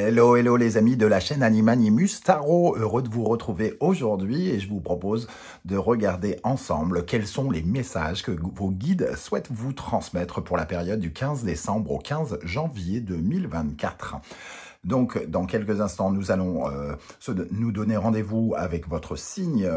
Hello, hello les amis de la chaîne Animanimus Tarot, heureux de vous retrouver aujourd'hui et je vous propose de regarder ensemble quels sont les messages que vos guides souhaitent vous transmettre pour la période du 15 décembre au 15 janvier 2024. Donc, dans quelques instants, nous allons nous donner rendez-vous avec votre signe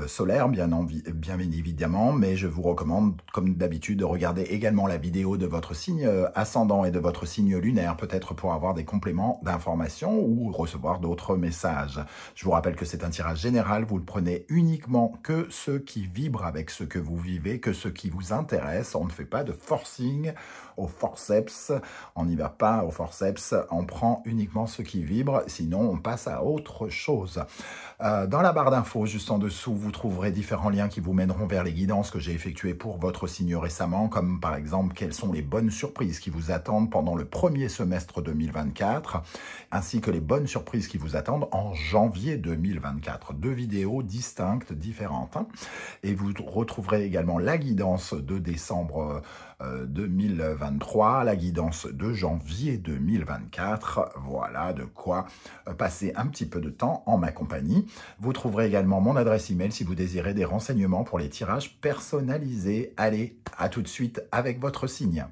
solaire, bien évidemment, mais je vous recommande, comme d'habitude, de regarder également la vidéo de votre signe ascendant et de votre signe lunaire, peut-être pour avoir des compléments d'informations ou recevoir d'autres messages. Je vous rappelle que c'est un tirage général, vous ne prenez uniquement que ceux qui vibrent avec ce que vous vivez, que ce qui vous intéresse. On ne fait pas de forcing au forceps, on n'y va pas au forceps, on prend uniquement ce qui vibre, sinon on passe à autre chose. Dans la barre d'infos, juste en dessous, vous trouverez différents liens qui vous mèneront vers les guidances que j'ai effectuées pour votre signe récemment, comme par exemple quelles sont les bonnes surprises qui vous attendent pendant le premier semestre 2024, ainsi que les bonnes surprises qui vous attendent en janvier 2024. Deux vidéos distinctes, différentes. Et vous retrouverez également la guidance de décembre 2023, la guidance de janvier 2024. Voilà de quoi passer un petit peu de temps en ma compagnie. Vous trouverez également mon adresse email si vous désirez des renseignements pour les tirages personnalisés. Allez, à tout de suite avec votre signe.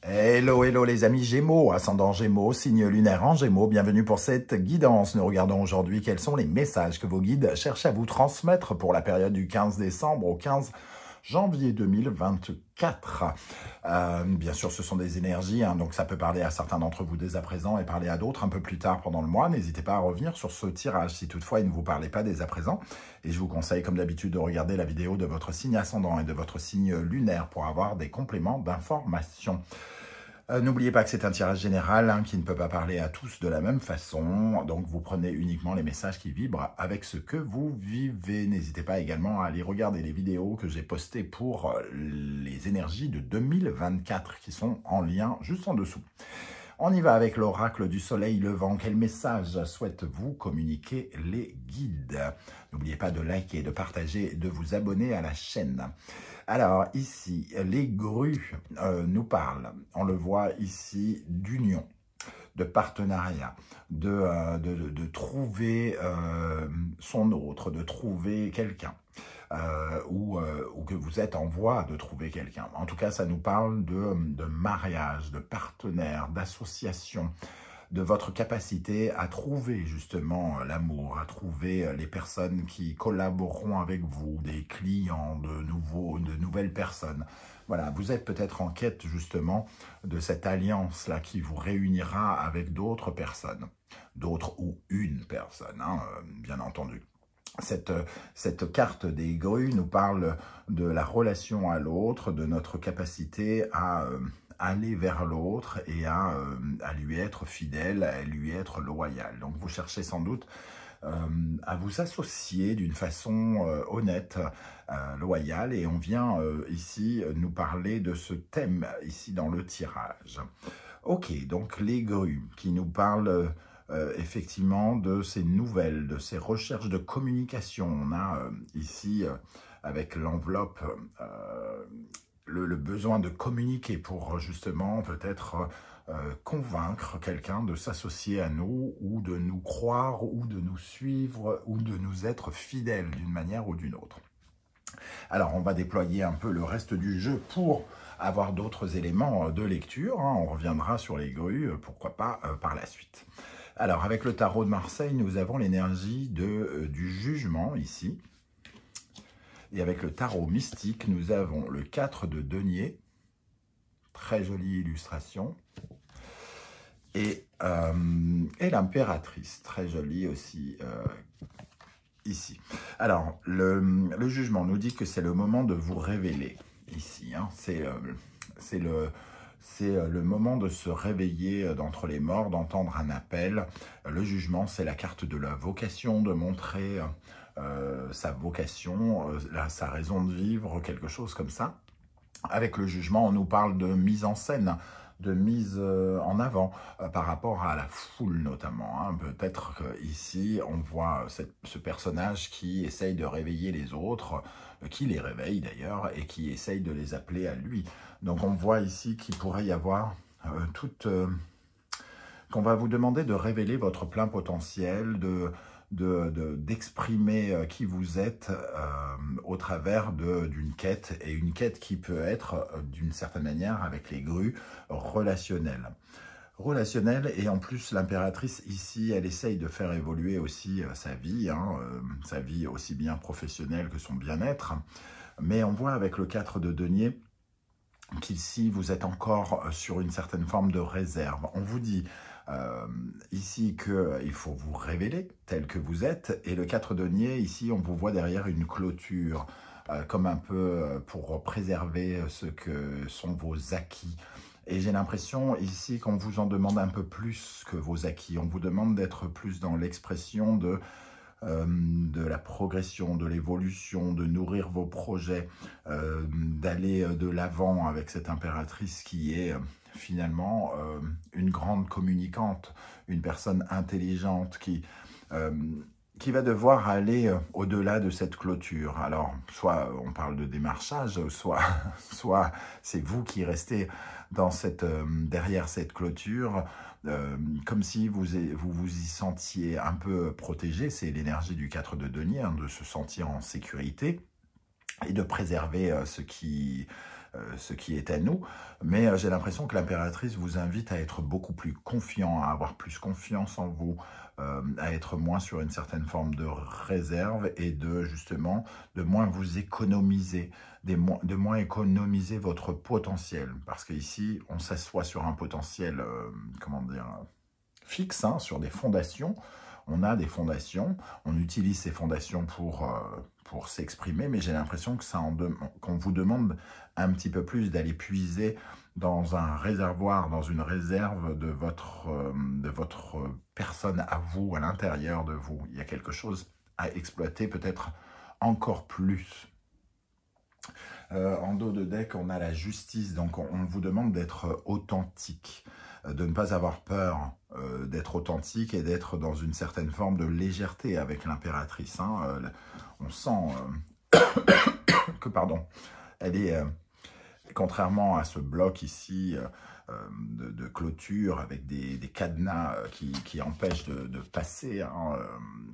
Hello, hello les amis Gémeaux, ascendant Gémeaux, signe lunaire en Gémeaux, bienvenue pour cette guidance. Nous regardons aujourd'hui quels sont les messages que vos guides cherchent à vous transmettre pour la période du 15 décembre au 15 janvier 2024. Bien sûr, ce sont des énergies, donc ça peut parler à certains d'entre vous dès à présent et parler à d'autres un peu plus tard pendant le mois. N'hésitez pas à revenir sur ce tirage si toutefois il ne vous parlait pas dès à présent. Et je vous conseille, comme d'habitude, de regarder la vidéo de votre signe ascendant et de votre signe lunaire pour avoir des compléments d'information. N'oubliez pas que c'est un tirage général qui ne peut pas parler à tous de la même façon. Donc, vous prenez uniquement les messages qui vibrent avec ce que vous vivez. N'hésitez pas également à aller regarder les vidéos que j'ai postées pour les énergies de 2024 qui sont en lien juste en dessous. On y va avec l'oracle du soleil levant. Quel message souhaitent-vous communiquer les guides? N'oubliez pas de liker, de partager, de vous abonner à la chaîne. Alors ici, les grues nous parlent, on le voit ici, d'union, de partenariat, de trouver son autre, de trouver quelqu'un. Ou que vous êtes en voie de trouver quelqu'un. En tout cas, ça nous parle de mariage, de partenaire, d'association, de votre capacité à trouver justement l'amour, à trouver les personnes qui collaboreront avec vous, des clients, de nouvelles personnes. Voilà, vous êtes peut-être en quête justement de cette alliance-là qui vous réunira avec d'autres personnes, d'autres ou une personne, bien entendu. Cette carte des grues nous parle de la relation à l'autre, de notre capacité à aller vers l'autre et à lui être fidèle, à lui être loyal. Donc vous cherchez sans doute à vous associer d'une façon honnête, loyale, et on vient ici nous parler de ce thème ici dans le tirage. Ok, donc les grues qui nous parlent effectivement de ces nouvelles, de ces recherches de communication. On a ici, avec l'enveloppe, le besoin de communiquer pour justement peut-être convaincre quelqu'un de s'associer à nous, ou de nous croire, ou de nous suivre, ou de nous être fidèles d'une manière ou d'une autre. Alors, on va déployer un peu le reste du jeu pour avoir d'autres éléments de lecture. On reviendra sur les grues, pourquoi pas, par la suite. Alors, avec le tarot de Marseille, nous avons l'énergie du jugement ici. Et avec le tarot mystique, nous avons le 4 de denier. Très jolie illustration. Et l'impératrice, très jolie aussi ici. Alors, le jugement nous dit que c'est le moment de vous révéler ici. C'est le moment de se réveiller d'entre les morts, d'entendre un appel. Le jugement, c'est la carte de la vocation, de montrer sa vocation, sa raison de vivre, quelque chose comme ça. Avec le jugement, on nous parle de mise en scène, de mise en avant par rapport à la foule notamment. Peut-être qu'ici, on voit ce personnage qui essaye de réveiller les autres, qui les réveille d'ailleurs, et qui essaye de les appeler à lui. Donc on voit ici qu'il pourrait y avoir toute qu'on va vous demander de révéler votre plein potentiel, d'exprimer qui vous êtes au travers d'une quête, et une quête qui peut être, d'une certaine manière, avec les grues, relationnelle. Et en plus, l'impératrice, ici, elle essaye de faire évoluer aussi sa vie, sa vie aussi bien professionnelle que son bien-être. Mais on voit avec le 4 de denier qu'ici, vous êtes encore sur une certaine forme de réserve. On vous dit ici qu'il faut vous révéler tel que vous êtes. Et le 4 de denier, ici, on vous voit derrière une clôture, comme un peu pour préserver ce que sont vos acquis. Et j'ai l'impression ici qu'on vous en demande un peu plus que vos acquis. On vous demande d'être plus dans l'expression de la progression, de l'évolution, de nourrir vos projets, d'aller de l'avant avec cette impératrice qui est finalement une grande communicante, une personne intelligente qui va devoir aller au-delà de cette clôture. Alors, soit on parle de démarchage, soit c'est vous qui restez dans derrière cette clôture, comme si vous y sentiez un peu protégé. C'est l'énergie du 4 de denier, de se sentir en sécurité et de préserver ce qui est à nous. Mais j'ai l'impression que l'impératrice vous invite à être beaucoup plus confiant, à avoir plus confiance en vous, à être moins sur une certaine forme de réserve et justement de moins vous économiser, de moins économiser votre potentiel. Parce qu'ici, on s'assoit sur un potentiel, comment dire, fixe, sur des fondations. On a des fondations, on utilise ces fondations pour s'exprimer, mais j'ai l'impression que qu'on vous demande un petit peu plus d'aller puiser dans un réservoir, dans une réserve de votre personne à vous, à l'intérieur de vous. Il y a quelque chose à exploiter, peut-être encore plus. En dos de deck, on a la justice, donc on vous demande d'être authentique, de ne pas avoir peur d'être authentique et d'être dans une certaine forme de légèreté avec l'impératrice. On sent que, pardon, elle est, contrairement à ce bloc ici de clôture avec des cadenas qui empêchent de passer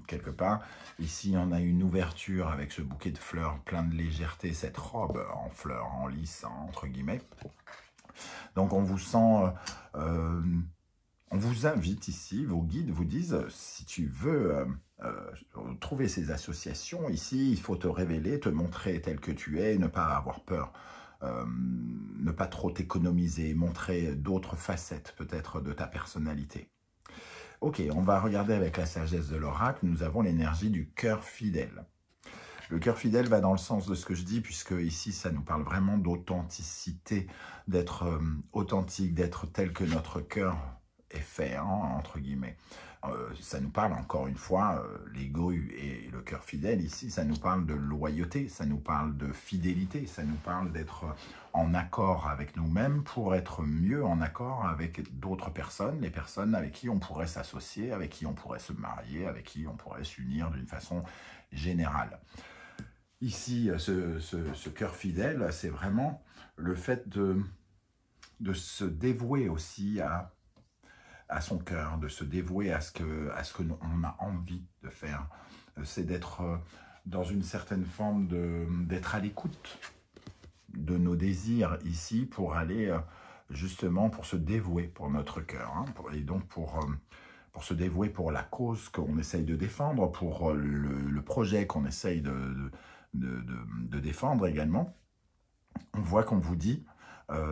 quelque part. Ici, on a une ouverture avec ce bouquet de fleurs plein de légèreté, cette robe en fleurs, en lys, entre guillemets. Donc, on vous sent... on vous invite ici, vos guides vous disent, si tu veux trouver ces associations, ici, il faut te révéler, te montrer tel que tu es, et ne pas avoir peur. Ne pas trop t'économiser, montrer d'autres facettes peut-être de ta personnalité. Ok, on va regarder avec la sagesse de l'oracle, nous avons l'énergie du cœur fidèle. Le cœur fidèle va dans le sens de ce que je dis, puisque ici, ça nous parle vraiment d'authenticité, d'être authentique, d'être tel que notre cœur est fait, entre guillemets. Ça nous parle, encore une fois, les grues et le cœur fidèle, ici, ça nous parle de loyauté, ça nous parle de fidélité, ça nous parle d'être en accord avec nous-mêmes pour être mieux en accord avec d'autres personnes, les personnes avec qui on pourrait s'associer, avec qui on pourrait se marier, avec qui on pourrait s'unir d'une façon générale. Ici, ce cœur fidèle, c'est vraiment le fait de se dévouer aussi à son cœur, de se dévouer à ce que l'on a envie de faire. C'est d'être dans une certaine forme d'être à l'écoute de nos désirs ici pour aller justement pour se dévouer pour notre cœur. Et donc pour se dévouer pour la cause qu'on essaye de défendre, pour le projet qu'on essaye de défendre également. On voit qu'on vous dit,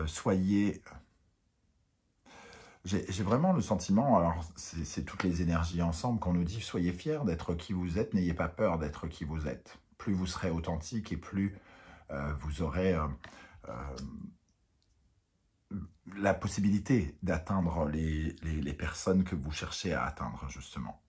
soyez... J'ai vraiment le sentiment, alors c'est toutes les énergies ensemble qu'on nous dit, soyez fiers d'être qui vous êtes, n'ayez pas peur d'être qui vous êtes. Plus vous serez authentique et plus vous aurez la possibilité d'atteindre les personnes que vous cherchez à atteindre, justement.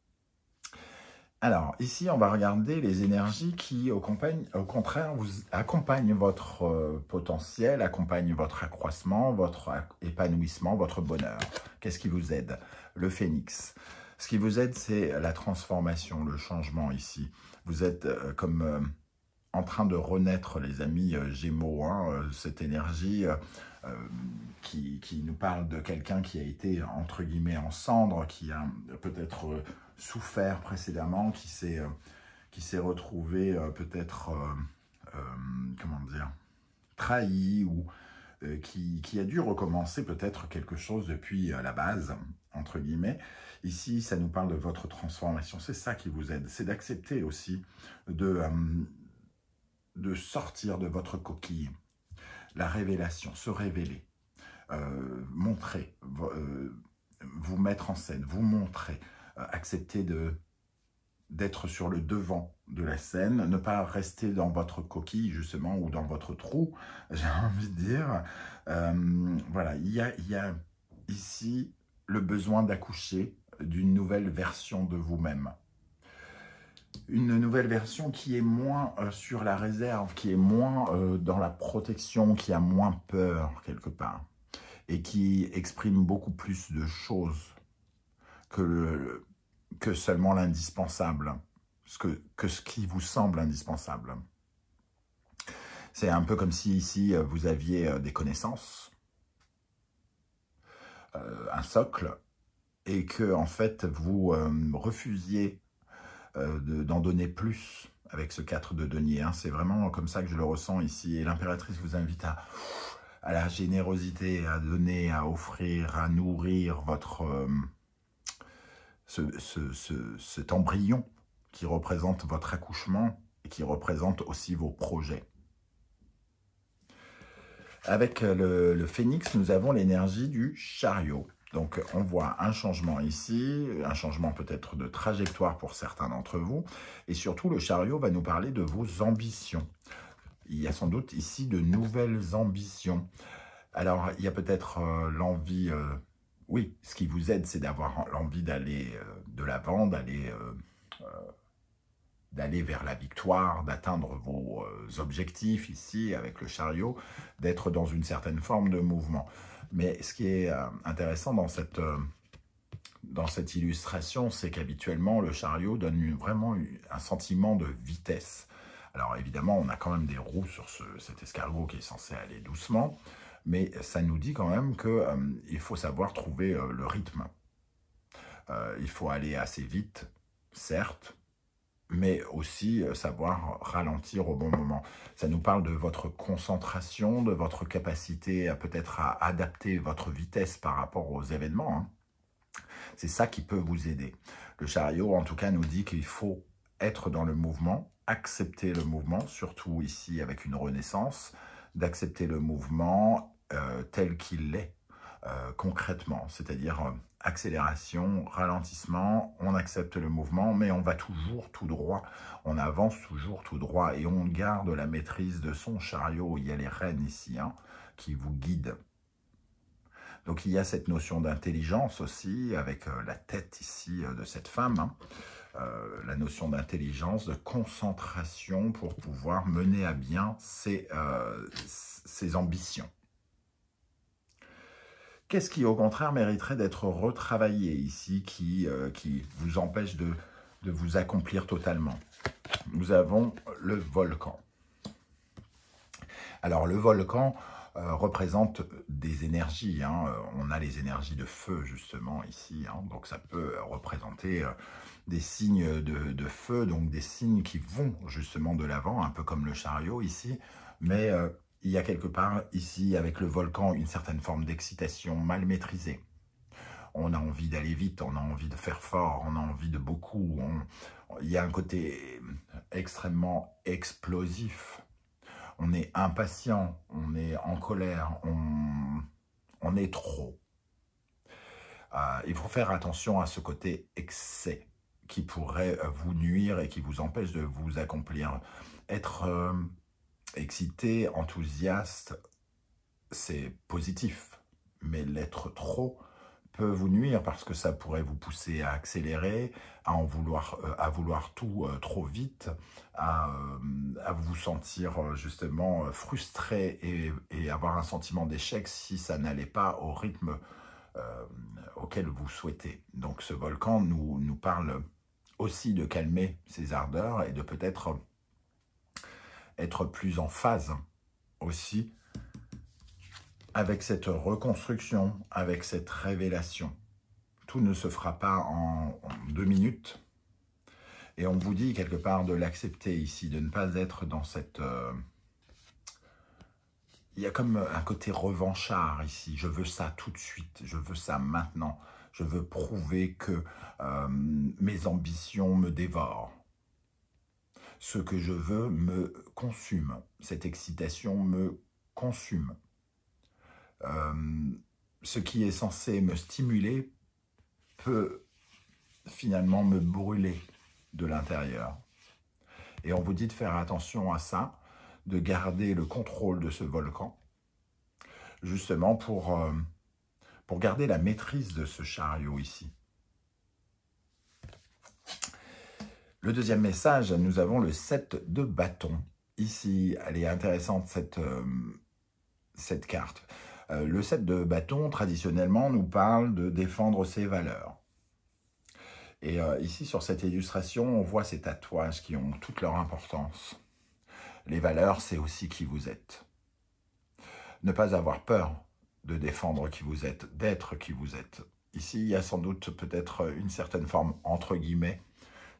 Alors, ici, on va regarder les énergies qui, au contraire, vous accompagnent votre potentiel, accompagnent votre accroissement, votre épanouissement, votre bonheur. Qu'est-ce qui vous aide? Le phénix. Ce qui vous aide, c'est la transformation, le changement ici. Vous êtes comme en train de renaître, les amis Gémeaux, hein, cette énergie euh, qui nous parle de quelqu'un qui a été, entre guillemets, en cendres, qui a peut-être souffert précédemment, qui s'est retrouvé peut-être, comment dire, trahi ou qui a dû recommencer peut-être quelque chose depuis la base, entre guillemets. Ici, ça nous parle de votre transformation. C'est ça qui vous aide. C'est d'accepter aussi de sortir de votre coquille. La révélation, se révéler, montrer, vous mettre en scène, vous montrer, accepter d'être sur le devant de la scène, ne pas rester dans votre coquille, justement, ou dans votre trou, j'ai envie de dire. Voilà, il y a ici le besoin d'accoucher d'une nouvelle version de vous-même. Une nouvelle version qui est moins sur la réserve, qui est moins dans la protection, qui a moins peur, quelque part, et qui exprime beaucoup plus de choses que seulement l'indispensable, que ce qui vous semble indispensable. C'est un peu comme si ici, vous aviez des connaissances, un socle, et que en fait, vous refusiez d'en donner plus avec ce 4 de denier. Hein. C'est vraiment comme ça que je le ressens ici. Et l'impératrice vous invite à la générosité, à donner, à offrir, à nourrir votre... cet embryon qui représente votre accouchement et qui représente aussi vos projets. Avec le phénix, nous avons l'énergie du chariot. Donc, on voit un changement ici, un changement peut-être de trajectoire pour certains d'entre vous. Et surtout, le chariot va nous parler de vos ambitions. Il y a sans doute ici de nouvelles ambitions. Alors, il y a peut-être l'envie... oui, ce qui vous aide, c'est d'avoir l'envie d'aller de l'avant, d'aller vers la victoire, d'atteindre vos objectifs ici avec le chariot, d'être dans une certaine forme de mouvement. Mais ce qui est intéressant dans cette illustration, c'est qu'habituellement, le chariot donne vraiment un sentiment de vitesse. Alors évidemment, on a quand même des roues sur cet escargot qui est censé aller doucement, mais ça nous dit quand même qu'il faut savoir trouver le rythme. Il faut aller assez vite, certes, mais aussi savoir ralentir au bon moment. Ça nous parle de votre concentration, de votre capacité peut-être à adapter votre vitesse par rapport aux événements. Hein. C'est ça qui peut vous aider. Le chariot, en tout cas, nous dit qu'il faut être dans le mouvement, accepter le mouvement, surtout ici avec une renaissance, d'accepter le mouvement tel qu'il est, concrètement, c'est-à-dire accélération, ralentissement, on accepte le mouvement, mais on va toujours tout droit, on avance toujours tout droit et on garde la maîtrise de son chariot. Il y a les rênes ici hein, qui vous guident. Donc il y a cette notion d'intelligence aussi, avec la tête ici de cette femme, hein, la notion d'intelligence, de concentration pour pouvoir mener à bien ses ambitions. Qu'est-ce qui, au contraire, mériterait d'être retravaillé ici, qui vous empêche de vous accomplir totalement? Nous avons le volcan. Alors, le volcan représente des énergies. Hein. On a les énergies de feu, justement, ici. Hein. Donc, ça peut représenter des signes de feu, donc des signes qui vont, justement, de l'avant, un peu comme le chariot, ici. Mais... il y a quelque part, ici, avec le volcan, une certaine forme d'excitation mal maîtrisée. On a envie d'aller vite, on a envie de faire fort, on a envie de beaucoup. Il y a un côté extrêmement explosif. On est impatient, on est en colère, on est trop. Il faut faire attention à ce côté excès qui pourrait vous nuire et qui vous empêche de vous accomplir. Être... excité, enthousiaste, c'est positif, mais l'être trop peut vous nuire parce que ça pourrait vous pousser à accélérer, à vouloir tout trop vite, à vous sentir justement frustré et avoir un sentiment d'échec si ça n'allait pas au rythme auquel vous souhaitez. Donc ce volcan nous parle aussi de calmer ses ardeurs et de peut-être être plus en phase aussi avec cette reconstruction, avec cette révélation. Tout ne se fera pas en 2 minutes. Et on vous dit quelque part de l'accepter ici, de ne pas être dans cette... Il y a comme un côté revanchard ici. Je veux ça tout de suite, je veux ça maintenant. Je veux prouver que mes ambitions me dévorent. Ce que je veux me consume. Cette excitation me consume. Ce qui est censé me stimuler peut finalement me brûler de l'intérieur. Et on vous dit de faire attention à ça, de garder le contrôle de ce volcan, justement pour garder la maîtrise de ce chariot ici. Le deuxième message, nous avons le 7 de bâton. Ici, elle est intéressante cette carte. Le 7 de bâton, traditionnellement, nous parle de défendre ses valeurs. Et ici, sur cette illustration, on voit ces tatouages qui ont toute leur importance. Les valeurs, c'est aussi qui vous êtes. Ne pas avoir peur de défendre qui vous êtes, d'être qui vous êtes. Ici, il y a sans doute peut-être une certaine forme, entre guillemets.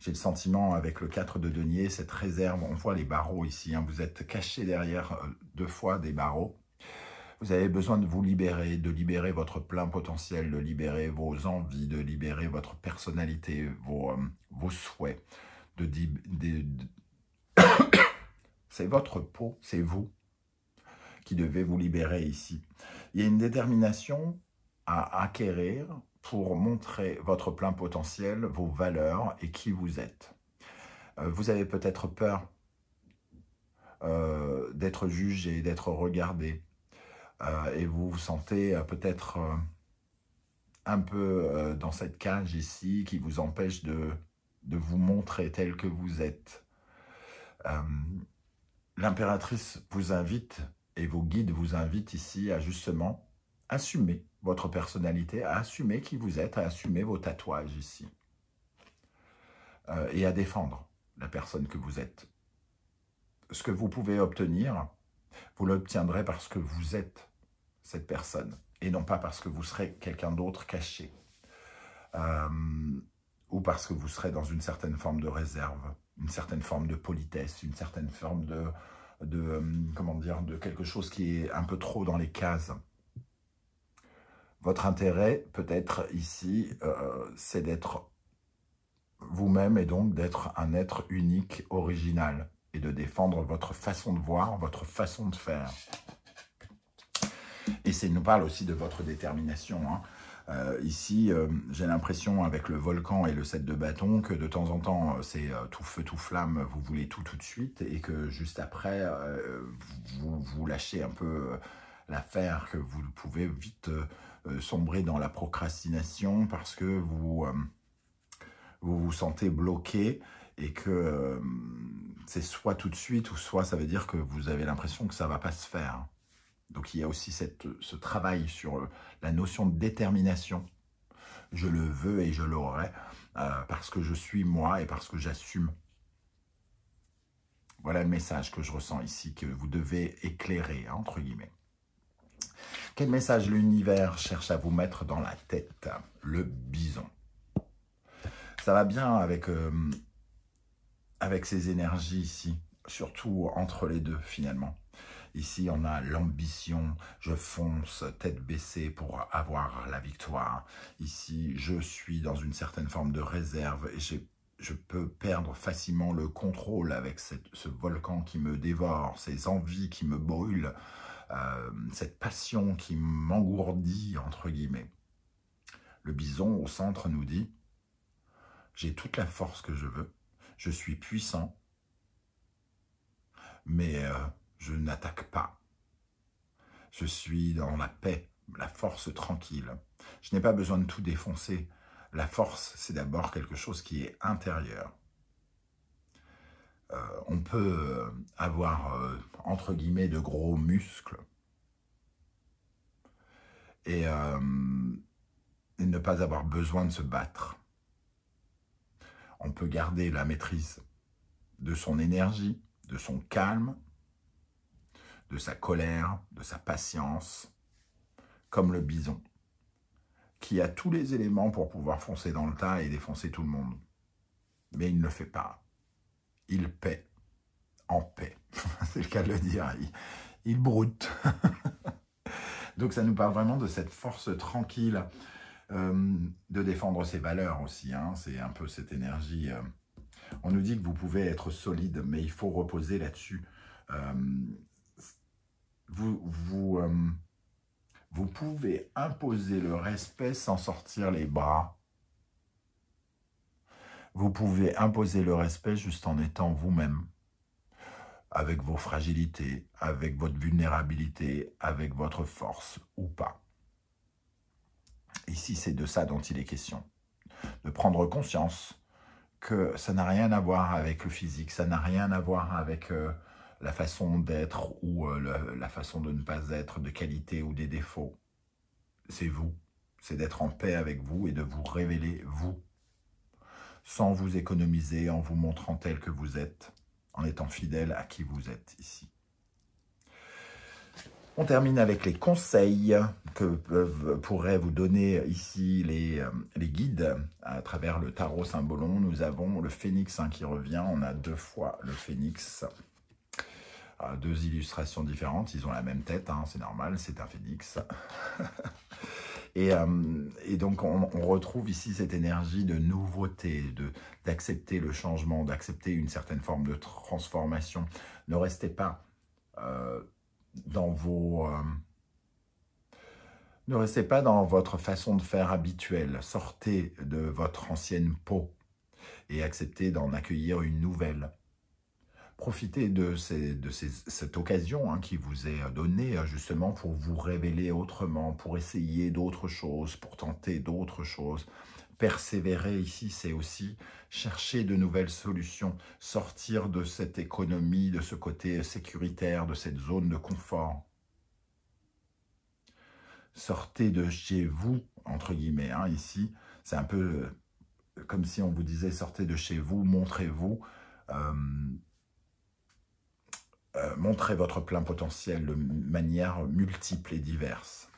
J'ai le sentiment, avec le 4 de denier, cette réserve, on voit les barreaux ici, hein, vous êtes caché derrière 2 fois des barreaux. Vous avez besoin de vous libérer, de libérer votre plein potentiel, de libérer vos envies, de libérer votre personnalité, vos souhaits. C'est votre peau, c'est vous qui devez vous libérer ici. Il y a une détermination à acquérir pour montrer votre plein potentiel, vos valeurs et qui vous êtes. Vous avez peut-être peur d'être jugé, d'être regardé. Et vous vous sentez peut-être un peu dans cette cage ici qui vous empêche de vous montrer tel que vous êtes. L'impératrice vous invite et vos guides vous invitent ici à justement assumer votre personnalité, à assumer qui vous êtes, à assumer vos tatouages ici. Et à défendre la personne que vous êtes. Ce que vous pouvez obtenir, vous l'obtiendrez parce que vous êtes cette personne, et non pas parce que vous serez quelqu'un d'autre caché, ou parce que vous serez dans une certaine forme de réserve, une certaine forme de politesse, une certaine forme comment dire, de quelque chose qui est un peu trop dans les cases. Votre intérêt, peut-être ici, c'est d'être vous-même et donc d'être un être unique, original, et de défendre votre façon de voir, votre façon de faire. Et ça nous parle aussi de votre détermination. Hein. Ici, j'ai l'impression, avec le volcan et le 7 de bâton, que de temps en temps, c'est tout feu, tout flamme, vous voulez tout de suite, et que juste après, vous lâchez un peu l'affaire, que vous pouvez vite sombrer dans la procrastination parce que vous vous sentez bloqué et que c'est soit tout de suite, ou soit ça veut dire que vous avez l'impression que ça ne va pas se faire. Donc il y a aussi ce travail sur la notion de détermination. Je le veux et je l'aurai parce que je suis moi et parce que j'assume. Voilà le message que je ressens ici, que vous devez éclairer, hein, entre guillemets. Quel message l'univers cherche à vous mettre dans la tête? Le bison. Ça va bien avec ces énergies ici, surtout entre les deux finalement. Ici, on a l'ambition, je fonce tête baissée pour avoir la victoire. Ici, je suis dans une certaine forme de réserve et je peux perdre facilement le contrôle avec ce volcan qui me dévore, ces envies qui me brûlent, cette passion qui m'engourdit, entre guillemets. Le bison au centre nous dit « J'ai toute la force que je veux, je suis puissant, mais je n'attaque pas. Je suis dans la paix, la force tranquille. Je n'ai pas besoin de tout défoncer. La force, c'est d'abord quelque chose qui est intérieur. On peut avoir, entre guillemets, de gros muscles et ne pas avoir besoin de se battre. On peut garder la maîtrise de son énergie, de son calme, de sa colère, de sa patience, comme le bison, qui a tous les éléments pour pouvoir foncer dans le tas et défoncer tout le monde. Mais il ne le fait pas. Il paie en paix. C'est le cas de le dire. Il broute. Donc ça nous parle vraiment de cette force tranquille de défendre ses valeurs aussi. Hein. C'est un peu cette énergie. On nous dit que vous pouvez être solide, mais il faut reposer là-dessus. Vous pouvez imposer le respect sans sortir les bras. Vous pouvez imposer le respect juste en étant vous-même, avec vos fragilités, avec votre vulnérabilité, avec votre force ou pas. Ici, c'est de ça dont il est question. De prendre conscience que ça n'a rien à voir avec le physique, ça n'a rien à voir avec la façon d'être ou la façon de ne pas être, de qualité ou des défauts. C'est vous, c'est d'être en paix avec vous et de vous révéler vous, sans vous économiser, en vous montrant tel que vous êtes, en étant fidèle à qui vous êtes ici. On termine avec les conseils que pourraient vous donner ici les guides à travers le tarot Symbolon. Nous avons le phénix qui revient. On a 2 fois le phénix. 2 illustrations différentes. Ils ont la même tête, hein, c'est normal, c'est un phénix. Et donc, on retrouve ici cette énergie de nouveauté, d'accepter le changement, d'accepter une certaine forme de transformation. Ne restez pas dans ne restez pas dans votre façon de faire habituelle. Sortez de votre ancienne peau et acceptez d'en accueillir une nouvelle. Profitez de cette occasion qui vous est donnée justement pour vous révéler autrement, pour essayer d'autres choses, pour tenter d'autres choses. Persévérer ici, c'est aussi chercher de nouvelles solutions, sortir de cette économie, de ce côté sécuritaire, de cette zone de confort. Sortez de chez vous, entre guillemets, hein, ici. C'est un peu comme si on vous disait sortez de chez vous, montrez-vous. Montrez votre plein potentiel de manière multiple et diverse.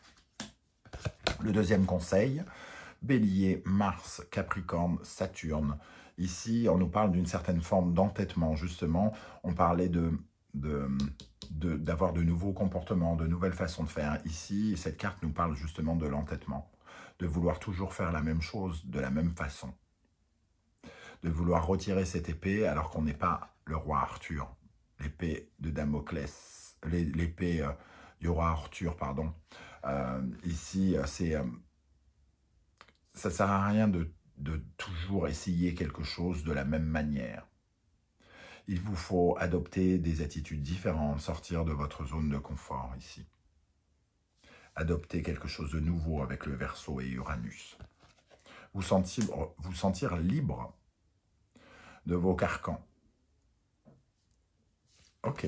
Le deuxième conseil, Bélier, Mars, Capricorne, Saturne. Ici, on nous parle d'une certaine forme d'entêtement, justement. On parlait d'avoir de nouveaux comportements, de nouvelles façons de faire. Ici, cette carte nous parle justement de l'entêtement, de vouloir toujours faire la même chose de la même façon, de vouloir retirer cette épée alors qu'on n'est pas le roi Arthur, l'épée de Damoclès, l'épée du roi Arthur, pardon. Ici, ça ne sert à rien de toujours essayer quelque chose de la même manière. Il vous faut adopter des attitudes différentes, sortir de votre zone de confort ici. Adopter quelque chose de nouveau avec le Verseau et Uranus. Vous sentir libre de vos carcans. Ok.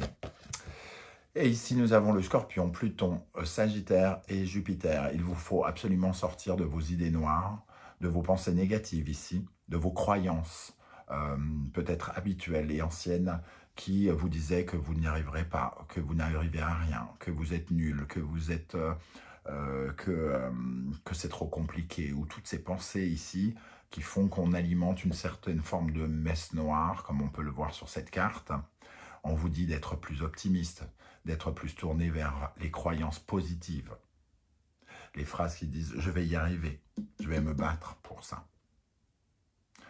Et ici, nous avons le Scorpion, Pluton, Sagittaire et Jupiter. Il vous faut absolument sortir de vos idées noires, de vos pensées négatives ici, de vos croyances peut-être habituelles et anciennes qui vous disaient que vous n'y arriverez pas, que vous n'arrivez à rien, que vous êtes nul, que vous êtes que c'est trop compliqué, ou toutes ces pensées ici qui font qu'on alimente une certaine forme de messe noire, comme on peut le voir sur cette carte. On vous dit d'être plus optimiste, d'être plus tourné vers les croyances positives. Les phrases qui disent « je vais y arriver, je vais me battre pour ça ».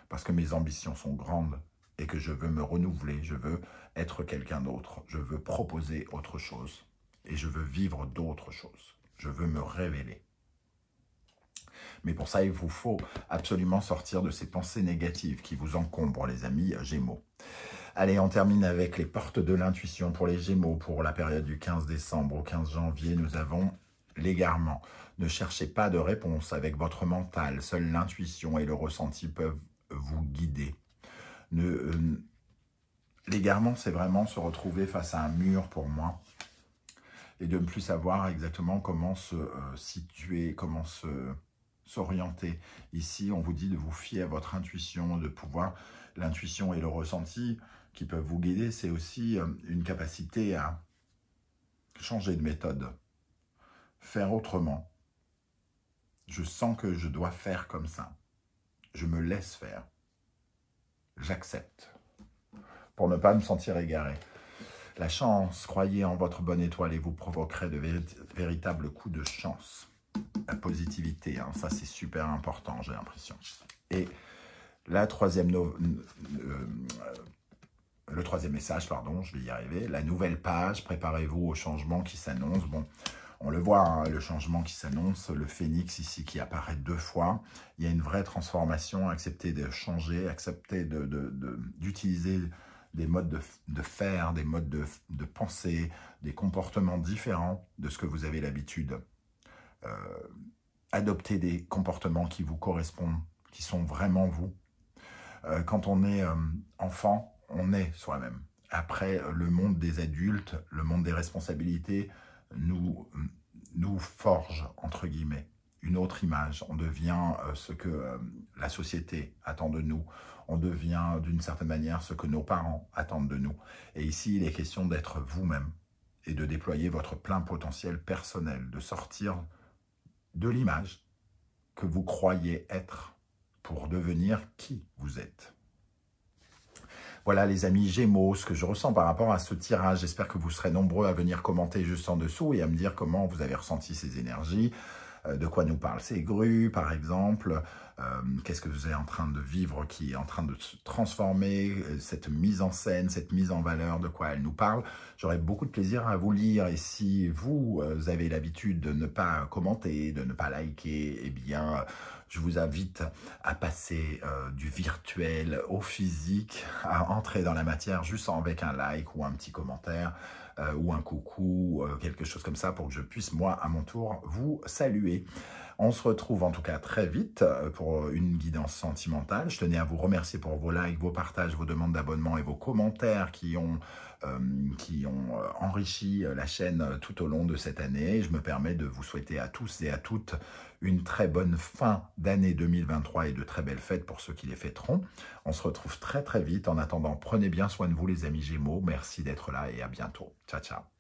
Parce que mes ambitions sont grandes et que je veux me renouveler, je veux être quelqu'un d'autre, je veux proposer autre chose et je veux vivre d'autres choses, je veux me révéler. Mais pour ça, il vous faut absolument sortir de ces pensées négatives qui vous encombrent, les amis Gémeaux. Allez, on termine avec les portes de l'intuition pour les Gémeaux. Pour la période du 15 décembre au 15 janvier, nous avons l'égarement. Ne cherchez pas de réponse avec votre mental. Seule l'intuition et le ressenti peuvent vous guider. L'égarement, c'est vraiment se retrouver face à un mur pour moi et de ne plus savoir exactement comment se situer, comment s'orienter. Ici, on vous dit de vous fier à votre intuition, de pouvoir... L'intuition et le ressenti qui peuvent vous guider, c'est aussi une capacité changer de méthode, faire autrement. Je sens que je dois faire comme ça. Je me laisse faire. J'accepte. Pour ne pas me sentir égaré. La chance, croyez en votre bonne étoile et vous provoquerez de véritables coups de chance. La positivité, hein, ça c'est super important, j'ai l'impression. Et la le troisième message, pardon, je vais y arriver. La nouvelle page, préparez-vous au changement qui s'annonce. Bon, on le voit, hein, le changement qui s'annonce, le phénix ici qui apparaît 2 fois. Il y a une vraie transformation, acceptez de changer, acceptez d'utiliser des modes de faire, des modes de penser, des comportements différents de ce que vous avez l'habitude. Adoptez des comportements qui vous correspondent, qui sont vraiment vous. Quand on est enfant, on est soi-même. Après, le monde des adultes, le monde des responsabilités nous forge, entre guillemets, une autre image. On devient ce que la société attend de nous. On devient d'une certaine manière ce que nos parents attendent de nous. Et ici, il est question d'être vous-même et de déployer votre plein potentiel personnel, de sortir de l'image que vous croyez être pour devenir qui vous êtes. Voilà les amis Gémeaux, ce que je ressens par rapport à ce tirage. J'espère que vous serez nombreux à venir commenter juste en dessous et à me dire comment vous avez ressenti ces énergies. De quoi nous parlent ces grues, par exemple. Qu'est-ce que vous êtes en train de vivre qui est en train de se transformer, cette mise en scène, cette mise en valeur, de quoi elle nous parle. J'aurai beaucoup de plaisir à vous lire et si vous avez l'habitude de ne pas commenter, de ne pas liker, eh bien, je vous invite à passer du virtuel au physique, à entrer dans la matière juste avec un like ou un petit commentaire. Ou un coucou, quelque chose comme ça, pour que je puisse, moi, à mon tour, vous saluer. On se retrouve en tout cas très vite pour une guidance sentimentale. Je tenais à vous remercier pour vos likes, vos partages, vos demandes d'abonnement et vos commentaires qui ont enrichi la chaîne tout au long de cette année. Je me permets de vous souhaiter à tous et à toutes une très bonne fin d'année 2023 et de très belles fêtes pour ceux qui les fêteront. On se retrouve très très vite. En attendant, prenez bien soin de vous les amis Gémeaux. Merci d'être là et à bientôt. Ciao, ciao.